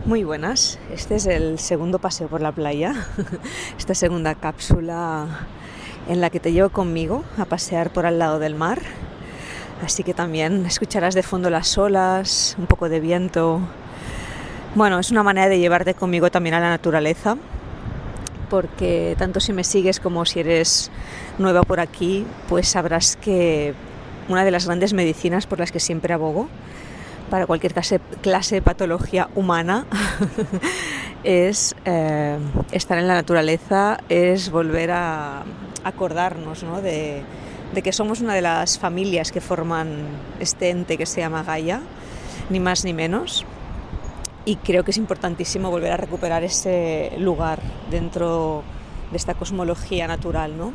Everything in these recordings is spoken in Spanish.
Muy buenas, este es el segundo paseo por la playa, esta segunda cápsula en la que te llevo conmigo a pasear por al lado del mar, así que también escucharás de fondo las olas, un poco de viento. Bueno, es una manera de llevarte conmigo también a la naturaleza, porque tanto si me sigues como si eres nueva por aquí, pues sabrás que una de las grandes medicinas por las que siempre abogo para cualquier clase de patología humana es estar en la naturaleza, es volver a acordarnos, ¿no? de que somos una de las familias que forman este ente que se llama Gaia, ni más ni menos, y creo que es importantísimo volver a recuperar ese lugar dentro de esta cosmología natural, ¿no?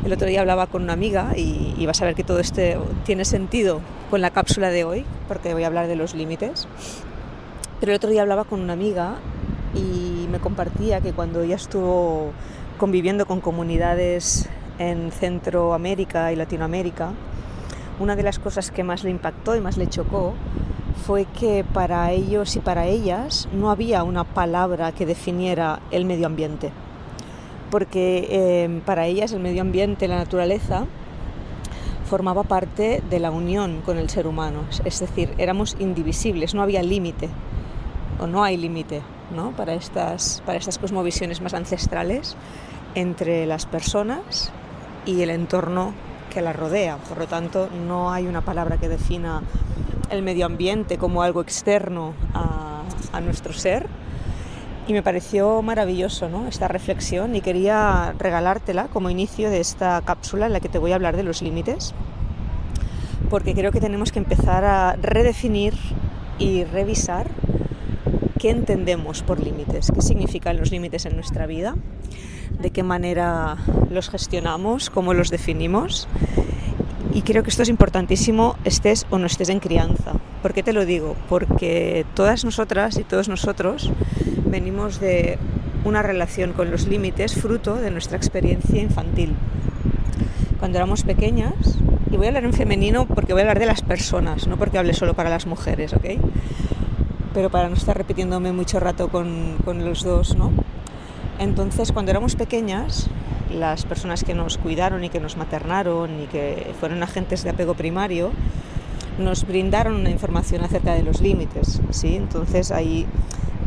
El otro día hablaba con una amiga y vas a ver que todo esto tiene sentido con la cápsula de hoy, porque voy a hablar de los límites. Pero el otro día hablaba con una amiga y me compartía que cuando ella estuvo conviviendo con comunidades en Centroamérica y Latinoamérica, una de las cosas que más le impactó y más le chocó fue que para ellos y para ellas no había una palabra que definiera el medio ambiente. Porque para ellas el medio ambiente, la naturaleza, formaba parte de la unión con el ser humano. Es decir, éramos indivisibles, no había límite, o no hay límite, ¿no? para estas cosmovisiones más ancestrales entre las personas y el entorno que las rodea. Por lo tanto, no hay una palabra que defina el medio ambiente como algo externo a nuestro ser. Y me pareció maravilloso, ¿no? Esta reflexión, y quería regalártela como inicio de esta cápsula en la que te voy a hablar de los límites, porque creo que tenemos que empezar a redefinir y revisar qué entendemos por límites, qué significan los límites en nuestra vida, de qué manera los gestionamos, cómo los definimos. Y creo que esto es importantísimo, estés o no estés en crianza. ¿Por qué te lo digo? Porque todas nosotras y todos nosotros venimos de una relación con los límites fruto de nuestra experiencia infantil. Cuando éramos pequeñas, y voy a hablar en femenino porque voy a hablar de las personas, no porque hable solo para las mujeres, ¿ok? Pero para no estar repitiéndome mucho rato con los dos, ¿no? Entonces, cuando éramos pequeñas, las personas que nos cuidaron y que nos maternaron y que fueron agentes de apego primario nos brindaron una información acerca de los límites, ¿sí? Entonces ahí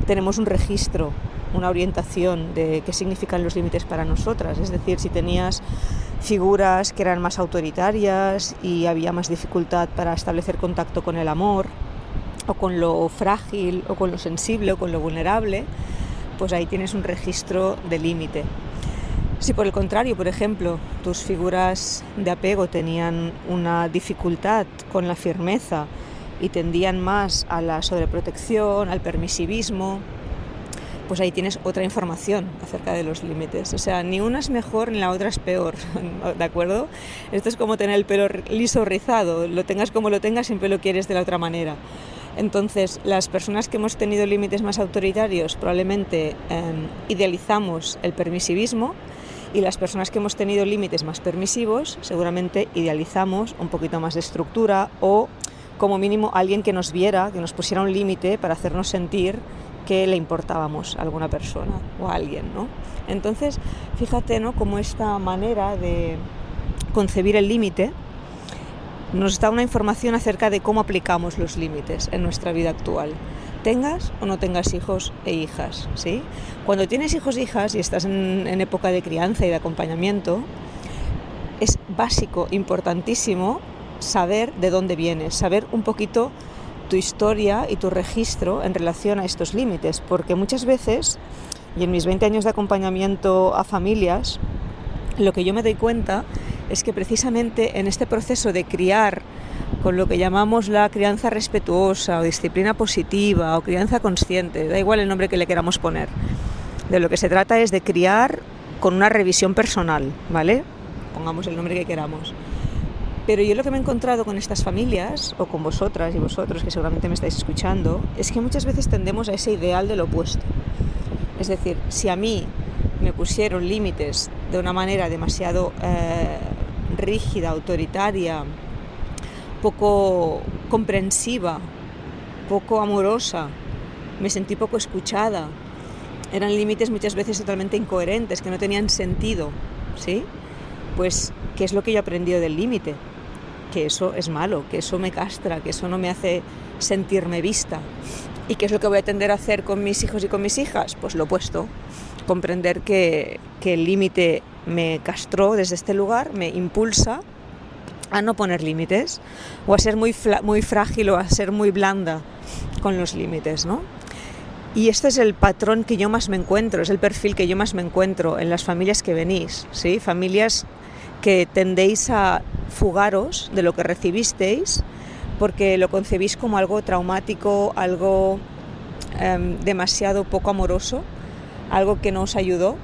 tenemos un registro, una orientación de qué significan los límites para nosotras. Es decir, si tenías figuras que eran más autoritarias y había más dificultad para establecer contacto con el amor, o con lo frágil, o con lo sensible, o con lo vulnerable, pues ahí tienes un registro de límite. Si por el contrario, por ejemplo, tus figuras de apego tenían una dificultad con la firmeza y tendían más a la sobreprotección, al permisivismo, pues ahí tienes otra información acerca de los límites. O sea, ni una es mejor ni la otra es peor, ¿de acuerdo? Esto es como tener el pelo liso o rizado, lo tengas como lo tengas, siempre lo quieres de la otra manera. Entonces, las personas que hemos tenido límites más autoritarios probablemente idealizamos el permisivismo, y las personas que hemos tenido límites más permisivos seguramente idealizamos un poquito más de estructura, o como mínimo alguien que nos viera, que nos pusiera un límite para hacernos sentir que le importábamos a alguna persona o a alguien, ¿no? Entonces, fíjate, ¿no?, cómo esta manera de concebir el límite nos da una información acerca de cómo aplicamos los límites en nuestra vida actual, tengas o no tengas hijos e hijas, ¿sí? Cuando tienes hijos e hijas y estás en época de crianza y de acompañamiento, es básico, importantísimo, saber de dónde vienes, saber un poquito tu historia y tu registro en relación a estos límites, porque muchas veces, y en mis 20 años de acompañamiento a familias, lo que yo me doy cuenta es que precisamente en este proceso de criar con lo que llamamos la crianza respetuosa o disciplina positiva o crianza consciente, da igual el nombre que le queramos poner, de lo que se trata es de criar con una revisión personal, ¿vale? Pongamos el nombre que queramos. Pero yo lo que me he encontrado con estas familias, o con vosotras y vosotros que seguramente me estáis escuchando, es que muchas veces tendemos a ese ideal del opuesto. Es decir, si a mí me pusieron límites de una manera demasiado rígida, autoritaria, poco comprensiva, poco amorosa, me sentí poco escuchada. Eran límites muchas veces totalmente incoherentes, que no tenían sentido, ¿sí? Pues, ¿qué es lo que yo he aprendido del límite? Que eso es malo, que eso me castra, que eso no me hace sentirme vista. ¿Y qué es lo que voy a tender a hacer con mis hijos y con mis hijas? Pues lo opuesto, comprender que el límite me castró desde este lugar, me impulsa a no poner límites o a ser muy frágil o a ser muy blanda con los límites, ¿no? Y este es el patrón que yo más me encuentro, es el perfil que yo más me encuentro en las familias que venís, ¿sí? Familias que tendéis a fugaros de lo que recibisteis porque lo concebís como algo traumático, algo demasiado poco amoroso, algo que no os ayudó.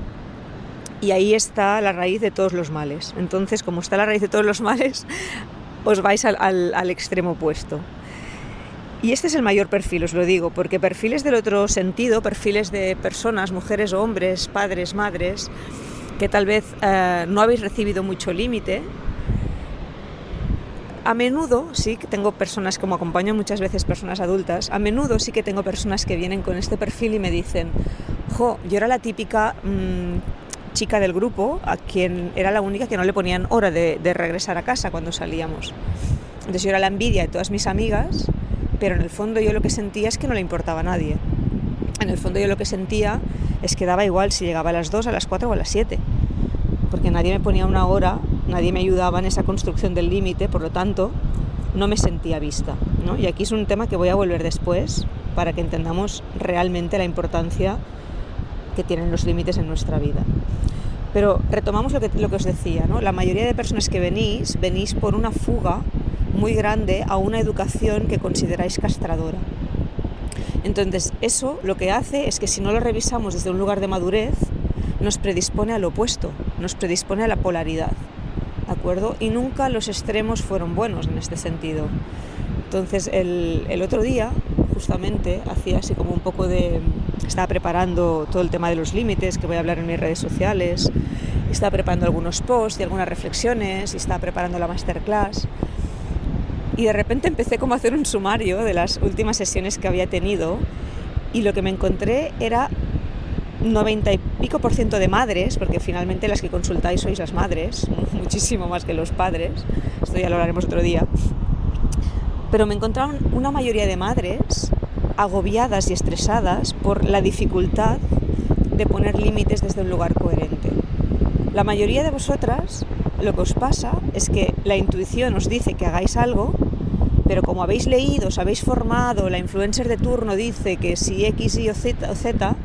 Y ahí está la raíz de todos los males. Entonces, como está la raíz de todos los males, os vais al extremo opuesto. Y este es el mayor perfil, os lo digo, porque perfiles del otro sentido, perfiles de personas, mujeres o hombres, padres, madres, que tal vez no habéis recibido mucho límite, a menudo sí que tengo personas, como acompaño muchas veces personas adultas, a menudo sí que tengo personas que vienen con este perfil y me dicen, yo era la típica chica del grupo a quien era la única que no le ponían hora de regresar a casa cuando salíamos. Entonces yo era la envidia de todas mis amigas, pero en el fondo yo lo que sentía es que no le importaba a nadie. En el fondo yo lo que sentía es que daba igual si llegaba a las 2, a las 4 o a las 7, porque nadie me ponía una hora, nadie me ayudaba en esa construcción del límite, por lo tanto no me sentía vista, ¿no? Y aquí es un tema que voy a volver después para que entendamos realmente la importancia que tienen los límites en nuestra vida. Pero retomamos lo que os decía, ¿no? La mayoría de personas que venís por una fuga muy grande a una educación que consideráis castradora. Entonces eso lo que hace es que si no lo revisamos desde un lugar de madurez, nos predispone al opuesto, nos predispone a la polaridad, ¿de acuerdo? Y nunca los extremos fueron buenos en este sentido. Entonces el otro día, justamente, hacía así como un poco estaba preparando todo el tema de los límites, que voy a hablar en mis redes sociales, estaba preparando algunos posts y algunas reflexiones, y estaba preparando la masterclass, y de repente empecé como a hacer un sumario de las últimas sesiones que había tenido, y lo que me encontré era 90 y pico % de madres, porque finalmente las que consultáis sois las madres, muchísimo más que los padres, esto ya lo hablaremos otro día, pero me encontraron una mayoría de madres agobiadas y estresadas por la dificultad de poner límites desde un lugar coherente. La mayoría de vosotras lo que os pasa es que la intuición os dice que hagáis algo, pero como habéis leído, os habéis formado, la influencer de turno dice que si X, Y o Z,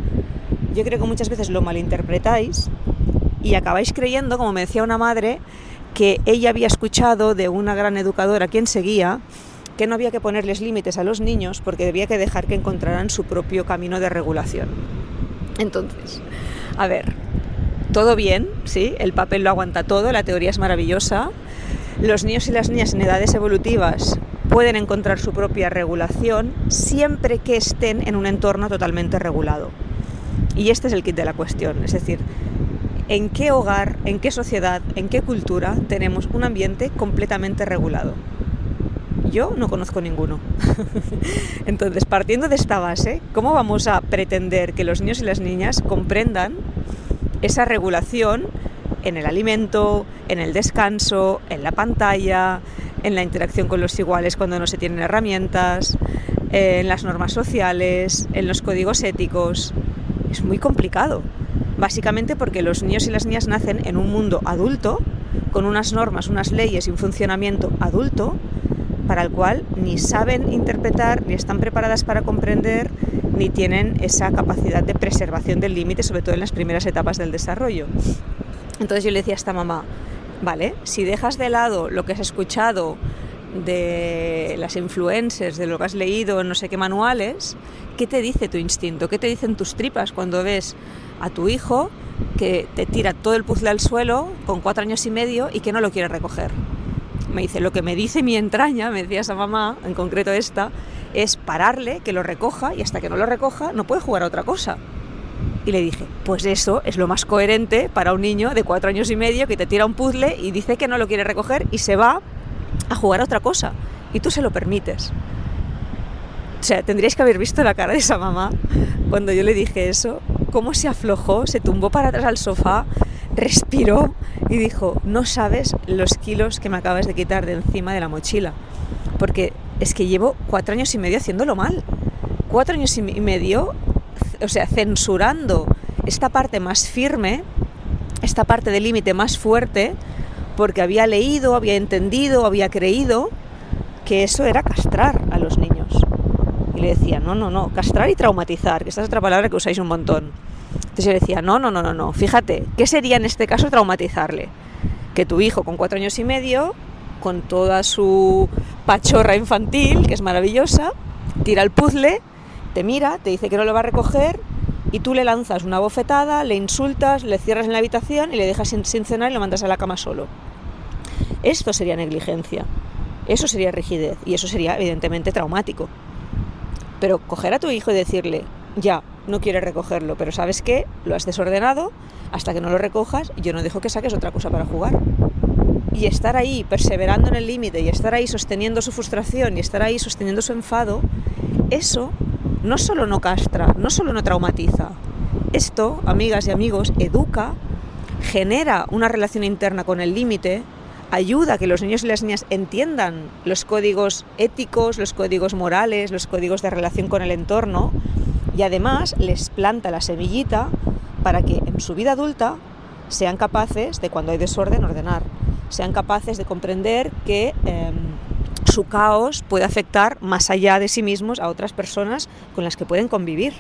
yo creo que muchas veces lo malinterpretáis y acabáis creyendo, como me decía una madre, que ella había escuchado de una gran educadora a quien seguía, que no había que ponerles límites a los niños porque había que dejar que encontraran su propio camino de regulación. Entonces, a ver, todo bien, ¿sí? El papel lo aguanta todo, la teoría es maravillosa. Los niños y las niñas en edades evolutivas pueden encontrar su propia regulación siempre que estén en un entorno totalmente regulado. Y este es el kit de la cuestión, es decir, ¿en qué hogar, en qué sociedad, en qué cultura tenemos un ambiente completamente regulado? Yo no conozco ninguno. Entonces, partiendo de esta base, ¿cómo vamos a pretender que los niños y las niñas comprendan esa regulación en el alimento, en el descanso, en la pantalla, en la interacción con los iguales cuando no se tienen herramientas, en las normas sociales, en los códigos éticos? Es muy complicado, básicamente porque los niños y las niñas nacen en un mundo adulto, con unas normas, unas leyes y un funcionamiento adulto, para el cual ni saben interpretar, ni están preparadas para comprender, ni tienen esa capacidad de preservación del límite, sobre todo en las primeras etapas del desarrollo. Entonces yo le decía a esta mamá, vale, si dejas de lado lo que has escuchado de las influencers, de lo que has leído en no sé qué manuales, ¿qué te dice tu instinto? ¿Qué te dicen tus tripas cuando ves a tu hijo que te tira todo el puzzle al suelo con 4 años y medio y que no lo quiere recoger? Me dice, lo que me dice mi entraña, me decía esa mamá, en concreto esta, es pararle, que lo recoja, y hasta que no lo recoja no puede jugar a otra cosa. Y le dije, pues eso es lo más coherente para un niño de 4 años y medio que te tira un puzzle y dice que no lo quiere recoger y se va a jugar a otra cosa, y tú se lo permites. sea, tendríais que haber visto la cara de esa mamá cuando yo le dije eso, cómo se aflojó, se tumbó para atrás al sofá, respiró y dijo, no sabes los kilos que me acabas de quitar de encima de la mochila, porque es que llevo 4 años y medio haciéndolo mal, 4 años y medio, o sea, censurando esta parte más firme, esta parte del límite más fuerte, porque había leído, había entendido, había creído que eso era castrar a los niños. Y le decía, no, castrar y traumatizar, que esta es otra palabra que usáis un montón. Entonces yo le decía, no, fíjate, ¿qué sería en este caso traumatizarle? Que tu hijo con 4 años y medio, con toda su pachorra infantil, que es maravillosa, tira el puzzle, te mira, te dice que no lo va a recoger, y tú le lanzas una bofetada, le insultas, le cierras en la habitación y le dejas sin cenar y lo mandas a la cama solo. Esto sería negligencia, eso sería rigidez y eso sería evidentemente traumático. Pero coger a tu hijo y decirle, ya, no quieres recogerlo, pero ¿sabes qué? Lo has desordenado, hasta que no lo recojas, yo no dejo que saques otra cosa para jugar. Y estar ahí perseverando en el límite y estar ahí sosteniendo su frustración y estar ahí sosteniendo su enfado, eso no solo no castra, no solo no traumatiza. Esto, amigas y amigos, educa, genera una relación interna con el límite, ayuda a que los niños y las niñas entiendan los códigos éticos, los códigos morales, los códigos de relación con el entorno y además les planta la semillita para que en su vida adulta sean capaces de, cuando hay desorden, ordenar, sean capaces de comprender que su caos puede afectar más allá de sí mismos a otras personas con las que pueden convivir.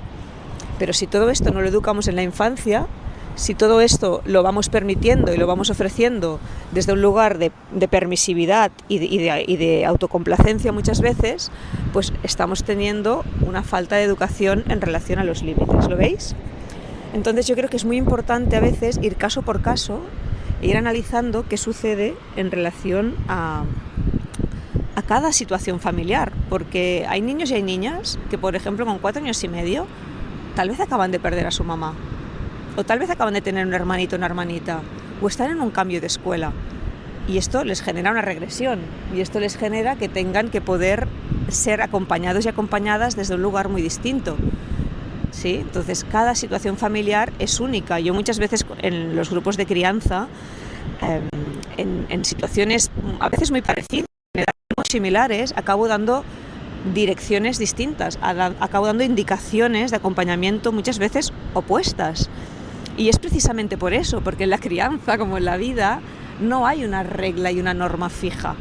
Pero si todo esto no lo educamos en la infancia, si todo esto lo vamos permitiendo y lo vamos ofreciendo desde un lugar de permisividad y de autocomplacencia muchas veces, pues estamos teniendo una falta de educación en relación a los límites, ¿lo veis? Entonces yo creo que es muy importante a veces ir caso por caso e ir analizando qué sucede en relación a cada situación familiar, porque hay niños y hay niñas que, por ejemplo, con 4 años y medio, tal vez acaban de perder a su mamá, o tal vez acaban de tener un hermanito o una hermanita, o están en un cambio de escuela, y esto les genera una regresión, y esto les genera que tengan que poder ser acompañados y acompañadas desde un lugar muy distinto. ¿Sí? Entonces, cada situación familiar es única. Yo muchas veces en los grupos de crianza, en situaciones a veces muy parecidas, muy similares, acabo dando direcciones distintas, acabo dando indicaciones de acompañamiento muchas veces opuestas. Y es precisamente por eso, porque en la crianza, como en la vida, no hay una regla y una norma fija,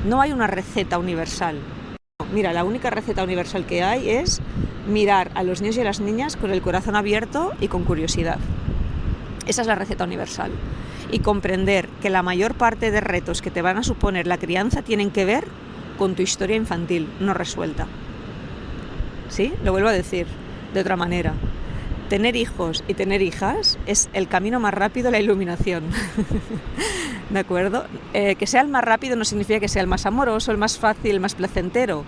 no hay una receta universal. Mira, la única receta universal que hay es mirar a los niños y a las niñas con el corazón abierto y con curiosidad. Esa es la receta universal. Y comprender que la mayor parte de retos que te van a suponer la crianza tienen que ver con tu historia infantil no resuelta. ¿Sí? Lo vuelvo a decir de otra manera. Tener hijos y tener hijas es el camino más rápido a la iluminación. ¿De acuerdo? Que sea el más rápido no significa que sea el más amoroso, el más fácil, el más placentero.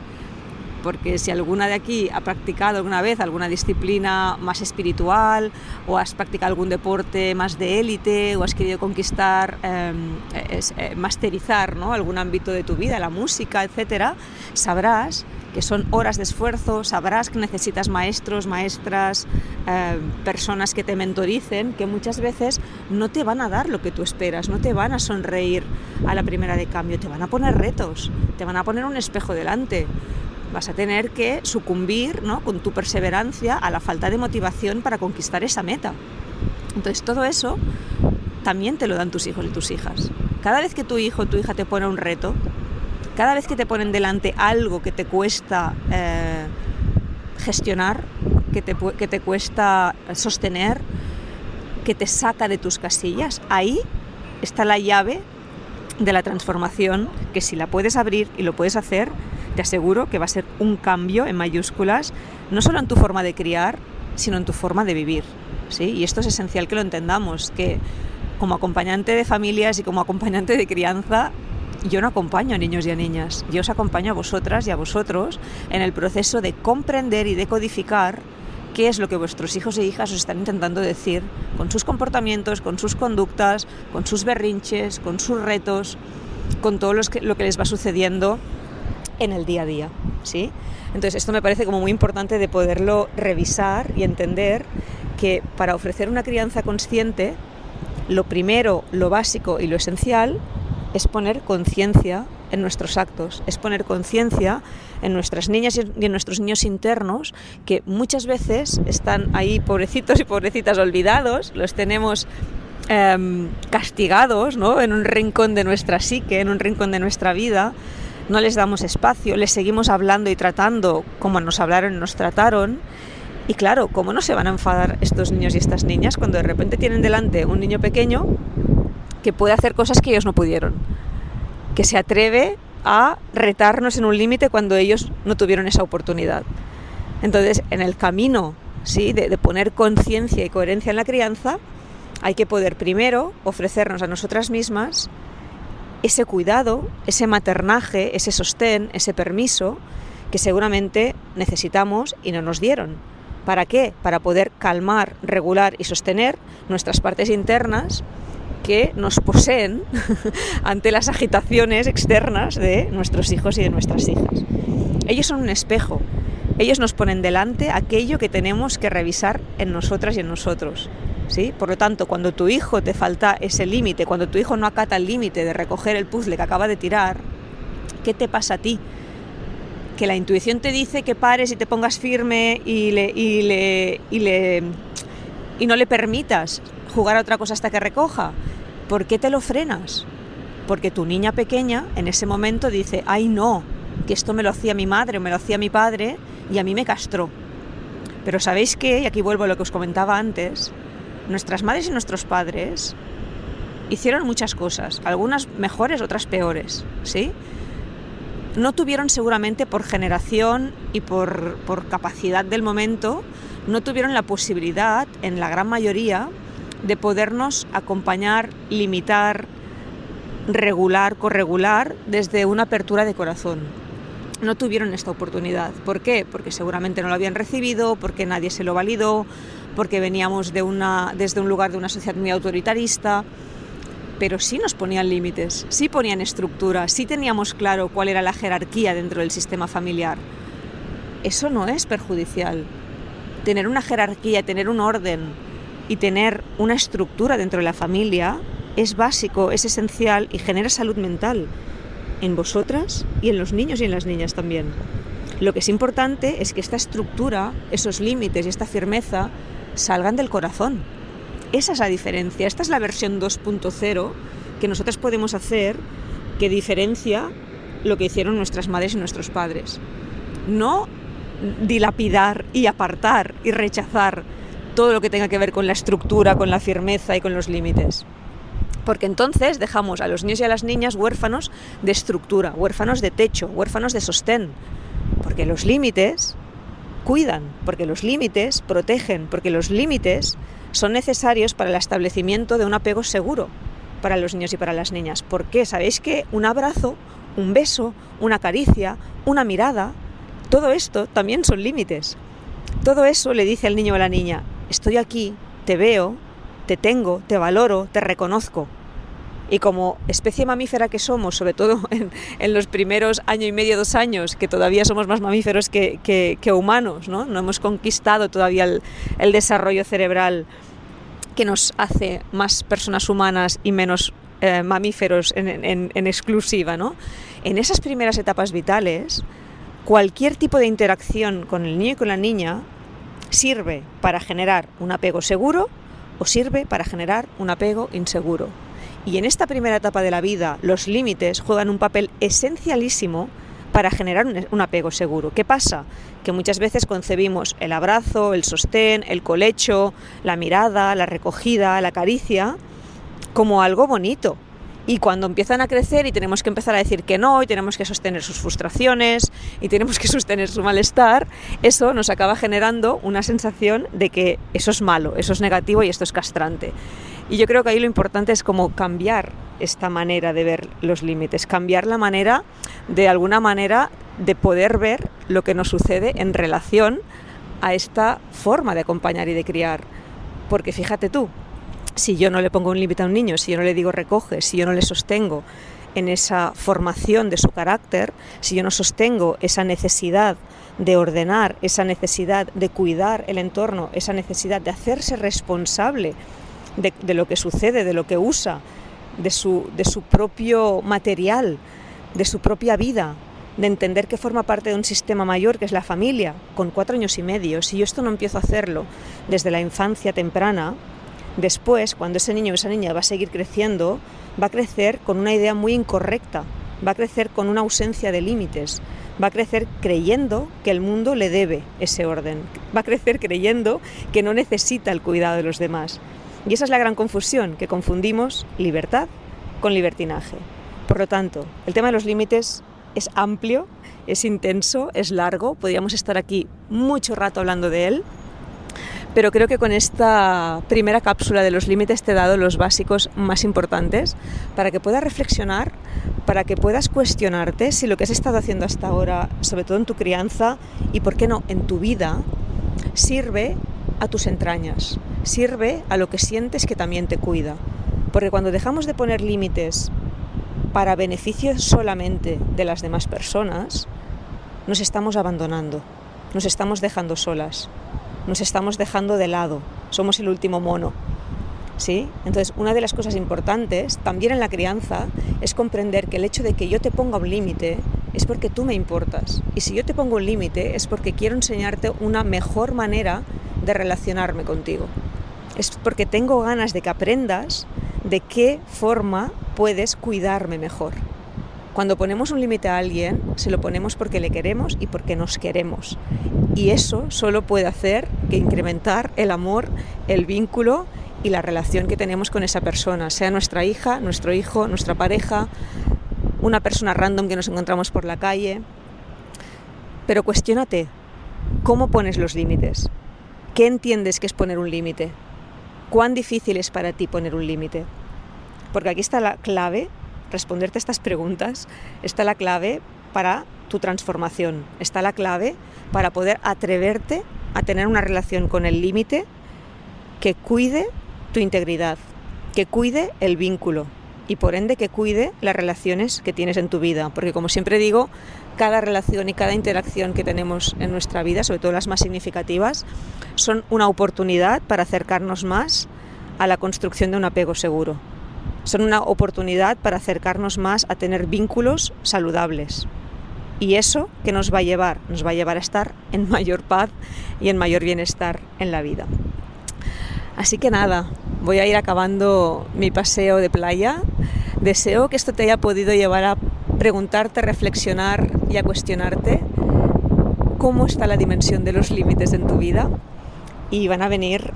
Porque si alguna de aquí ha practicado alguna vez alguna disciplina más espiritual, o has practicado algún deporte más de élite, o has querido conquistar, masterizar, ¿no?, algún ámbito de tu vida, la música, etcétera, sabrás que son horas de esfuerzo, sabrás que necesitas maestros, maestras, personas que te mentoricen, que muchas veces no te van a dar lo que tú esperas, no te van a sonreír a la primera de cambio, te van a poner retos, te van a poner un espejo delante. Vas a tener que sucumbir, ¿no?, con tu perseverancia a la falta de motivación para conquistar esa meta. Entonces todo eso también te lo dan tus hijos y tus hijas. Cada vez que tu hijo o tu hija te pone un reto, cada vez que te ponen delante algo que te cuesta gestionar, que te cuesta sostener, que te saca de tus casillas, ahí está la llave de la transformación, que si la puedes abrir y lo puedes hacer, te aseguro que va a ser un cambio en mayúsculas, no solo en tu forma de criar, sino en tu forma de vivir, ¿sí? Y esto es esencial que lo entendamos, que como acompañante de familias y como acompañante de crianza, yo no acompaño a niños y a niñas, yo os acompaño a vosotras y a vosotros en el proceso de comprender y decodificar qué es lo que vuestros hijos e hijas os están intentando decir con sus comportamientos, con sus conductas, con sus berrinches, con sus retos, con todo lo que les va sucediendo en el día a día, ¿sí? Entonces esto me parece como muy importante de poderlo revisar y entender que para ofrecer una crianza consciente, lo primero, lo básico y lo esencial es poner conciencia en nuestros actos, es poner conciencia en nuestras niñas y en nuestros niños internos, que muchas veces están ahí pobrecitos y pobrecitas olvidados, los tenemos castigados, ¿no?, en un rincón de nuestra psique, en un rincón de nuestra vida, no les damos espacio, les seguimos hablando y tratando como nos hablaron y nos trataron. Y claro, ¿cómo no se van a enfadar estos niños y estas niñas cuando de repente tienen delante un niño pequeño que puede hacer cosas que ellos no pudieron, que se atreve a retarnos en un límite cuando ellos no tuvieron esa oportunidad? Entonces, en el camino, ¿sí?, de poner conciencia y coherencia en la crianza, hay que poder primero ofrecernos a nosotras mismas ese cuidado, ese maternaje, ese sostén, ese permiso que seguramente necesitamos y no nos dieron. ¿Para qué? Para poder calmar, regular y sostener nuestras partes internas que nos poseen ante las agitaciones externas de nuestros hijos y de nuestras hijas. Ellos son un espejo. Ellos nos ponen delante aquello que tenemos que revisar en nosotras y en nosotros, ¿sí? Por lo tanto, cuando tu hijo te falta ese límite, cuando tu hijo no acata el límite de recoger el puzzle que acaba de tirar, ¿qué te pasa a ti? Que la intuición te dice que pares y te pongas firme y no le permitas jugar a otra cosa hasta que recoja. ¿Por qué te lo frenas? Porque tu niña pequeña en ese momento dice: ¡ay no! Que esto me lo hacía mi madre o me lo hacía mi padre y a mí me castró. Pero ¿sabéis qué? Y aquí vuelvo a lo que os comentaba antes. Nuestras madres y nuestros padres hicieron muchas cosas, algunas mejores, otras peores, ¿sí? No tuvieron seguramente por generación y por capacidad del momento, no tuvieron la posibilidad, en la gran mayoría, de podernos acompañar, limitar, regular, corregular desde una apertura de corazón. No tuvieron esta oportunidad. ¿Por qué? Porque seguramente no lo habían recibido, porque nadie se lo validó, porque veníamos desde un lugar de una sociedad muy autoritarista, pero sí nos ponían límites, sí ponían estructura, sí teníamos claro cuál era la jerarquía dentro del sistema familiar. Eso no es perjudicial. Tener una jerarquía, tener un orden y tener una estructura dentro de la familia es básico, es esencial y genera salud mental en vosotras y en los niños y en las niñas también. Lo que es importante es que esta estructura, esos límites y esta firmeza salgan del corazón. Esa es la diferencia. Esta es la versión 2.0 que nosotros podemos hacer, que diferencia lo que hicieron nuestras madres y nuestros padres. No dilapidar y apartar y rechazar todo lo que tenga que ver con la estructura, con la firmeza y con los límites. Porque entonces dejamos a los niños y a las niñas huérfanos de estructura, huérfanos de techo, huérfanos de sostén. Porque los límites cuidan, porque los límites protegen, porque los límites son necesarios para el establecimiento de un apego seguro para los niños y para las niñas. ¿Por qué? ¿Sabéis que un abrazo, un beso, una caricia, una mirada, todo esto también son límites? Todo eso le dice al niño o a la niña: estoy aquí, te veo, te tengo, te valoro, te reconozco. Y como especie mamífera que somos, sobre todo en los primeros año y medio, 2 años, que todavía somos más mamíferos que humanos, ¿no? No hemos conquistado todavía el desarrollo cerebral que nos hace más personas humanas y menos mamíferos en exclusiva, ¿no? En esas primeras etapas vitales, cualquier tipo de interacción con el niño y con la niña sirve para generar un apego seguro o sirve para generar un apego inseguro. Y en esta primera etapa de la vida, los límites juegan un papel esencialísimo para generar un apego seguro. ¿Qué pasa? Que muchas veces concebimos el abrazo, el sostén, el colecho, la mirada, la recogida, la caricia, como algo bonito. Y cuando empiezan a crecer y tenemos que empezar a decir que no, y tenemos que sostener sus frustraciones, y tenemos que sostener su malestar, eso nos acaba generando una sensación de que eso es malo, eso es negativo y esto es castrante. Y yo creo que ahí lo importante es como cambiar esta manera de ver los límites, cambiar la manera, de alguna manera, de poder ver lo que nos sucede en relación a esta forma de acompañar y de criar. Porque fíjate tú, si yo no le pongo un límite a un niño, si yo no le digo recoge, si yo no le sostengo, en esa formación de su carácter, si yo no sostengo esa necesidad de ordenar, esa necesidad de cuidar el entorno, esa necesidad de hacerse responsable de lo que sucede, de lo que usa, de su propio material, de su propia vida, de entender que forma parte de un sistema mayor que es la familia, con 4 años y medio. Si yo esto no empiezo a hacerlo desde la infancia temprana, después, cuando ese niño o esa niña va a seguir creciendo, va a crecer con una idea muy incorrecta, va a crecer con una ausencia de límites, va a crecer creyendo que el mundo le debe ese orden, va a crecer creyendo que no necesita el cuidado de los demás. Y esa es la gran confusión, que confundimos libertad con libertinaje. Por lo tanto, el tema de los límites es amplio, es intenso, es largo, podríamos estar aquí mucho rato hablando de él, pero creo que con esta primera cápsula de los límites te he dado los básicos más importantes para que puedas reflexionar, para que puedas cuestionarte si lo que has estado haciendo hasta ahora, sobre todo en tu crianza y por qué no en tu vida, sirve a tus entrañas, sirve a lo que sientes que también te cuida. Porque cuando dejamos de poner límites para beneficio solamente de las demás personas, nos estamos abandonando, nos estamos dejando solas, nos estamos dejando de lado, somos el último mono, ¿sí? Entonces, una de las cosas importantes, también en la crianza, es comprender que el hecho de que yo te ponga un límite es porque tú me importas. Y si yo te pongo un límite es porque quiero enseñarte una mejor manera de relacionarme contigo. Es porque tengo ganas de que aprendas de qué forma puedes cuidarme mejor. Cuando ponemos un límite a alguien, se lo ponemos porque le queremos y porque nos queremos. Y eso solo puede hacer que incrementar el amor, el vínculo y la relación que tenemos con esa persona, sea nuestra hija, nuestro hijo, nuestra pareja, una persona random que nos encontramos por la calle. Pero cuestiónate, ¿cómo pones los límites? ¿Qué entiendes que es poner un límite? ¿Cuán difícil es para ti poner un límite? Porque aquí está la clave, responderte a estas preguntas, está la clave para tu transformación, está la clave para poder atreverte a tener una relación con el límite que cuide tu integridad, que cuide el vínculo y por ende que cuide las relaciones que tienes en tu vida. Porque como siempre digo, cada relación y cada interacción que tenemos en nuestra vida, sobre todo las más significativas, son una oportunidad para acercarnos más a la construcción de un apego seguro. Son una oportunidad para acercarnos más a tener vínculos saludables. Y eso, ¿qué nos va a llevar? Nos va a llevar a estar en mayor paz y en mayor bienestar en la vida. Así que nada, voy a ir acabando mi paseo de playa. Deseo que esto te haya podido llevar a preguntarte, reflexionar y a cuestionarte cómo está la dimensión de los límites en tu vida. Y van a venir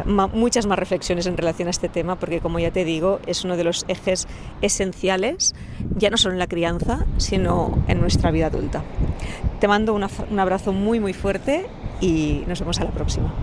muchas más reflexiones en relación a este tema, porque como ya te digo, es uno de los ejes esenciales, ya no solo en la crianza, sino en nuestra vida adulta. Te mando un abrazo muy muy fuerte y nos vemos a la próxima.